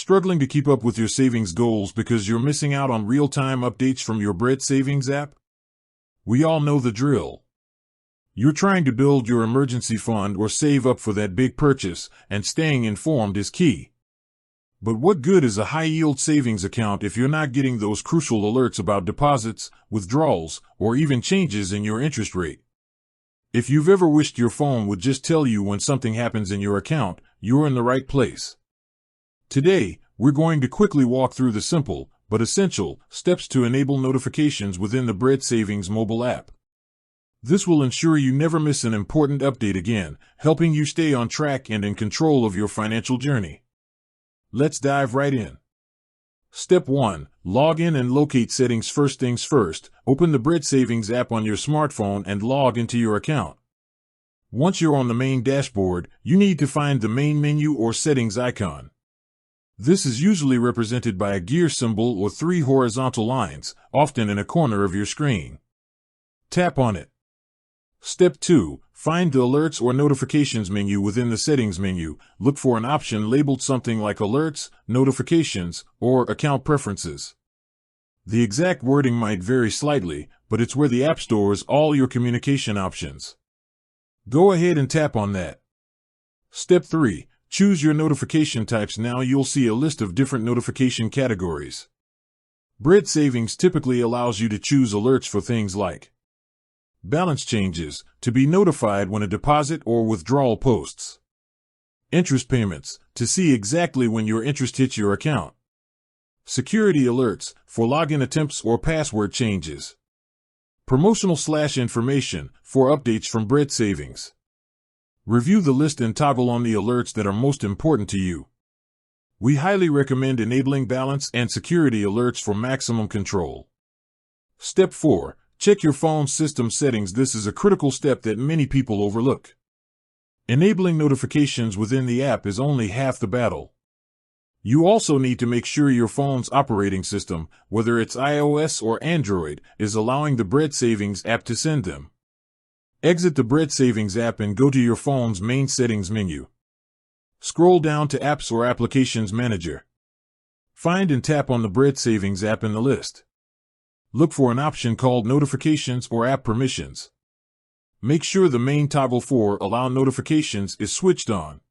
Struggling to keep up with your savings goals because you're missing out on real-time updates from your Bread Savings app? We all know the drill. You're trying to build your emergency fund or save up for that big purchase, and staying informed is key. But what good is a high-yield savings account if you're not getting those crucial alerts about deposits, withdrawals, or even changes in your interest rate? If you've ever wished your phone would just tell you when something happens in your account, you're in the right place. Today, we're going to quickly walk through the simple, but essential, steps to enable notifications within the Bread Savings mobile app. This will ensure you never miss an important update again, helping you stay on track and in control of your financial journey. Let's dive right in. Step 1. Log in and locate settings. First things first, open the Bread Savings app on your smartphone and log into your account. Once you're on the main dashboard, you need to find the main menu or settings icon. This is usually represented by a gear symbol or 3 horizontal lines, often in a corner of your screen. Tap on it. Step 2. Find the Alerts or Notifications menu within the Settings menu. Look for an option labeled something like Alerts, Notifications, or Account Preferences. The exact wording might vary slightly, but it's where the app stores all your communication options. Go ahead and tap on that. Step 3. Choose your notification types. Now you'll see a list of different notification categories. Bread Savings typically allows you to choose alerts for things like balance changes, to be notified when a deposit or withdrawal posts. Interest payments, to see exactly when your interest hits your account. Security alerts, for login attempts or password changes. Promotional/information, for updates from Bread Savings. Review the list and toggle on the alerts that are most important to you. We highly recommend enabling balance and security alerts for maximum control. Step 4. Check your phone's system settings. This is a critical step that many people overlook. Enabling notifications within the app is only half the battle. You also need to make sure your phone's operating system, whether it's iOS or Android, is allowing the Bread Savings app to send them. Exit the Bread Savings app and go to your phone's main settings menu. Scroll down to Apps or Applications Manager. Find and tap on the Bread Savings app in the list. Look for an option called Notifications or App Permissions. Make sure the main toggle for Allow Notifications is switched on.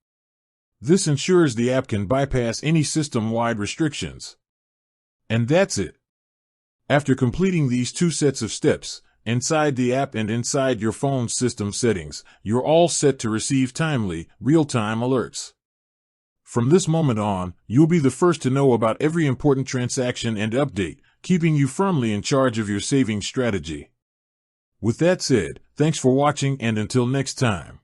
This ensures the app can bypass any system-wide restrictions. And that's it. After completing these 2 sets of steps, inside the app and inside your phone's system settings, you're all set to receive timely, real-time alerts. From this moment on, you'll be the first to know about every important transaction and update, keeping you firmly in charge of your savings strategy. With that said, thanks for watching, and until next time.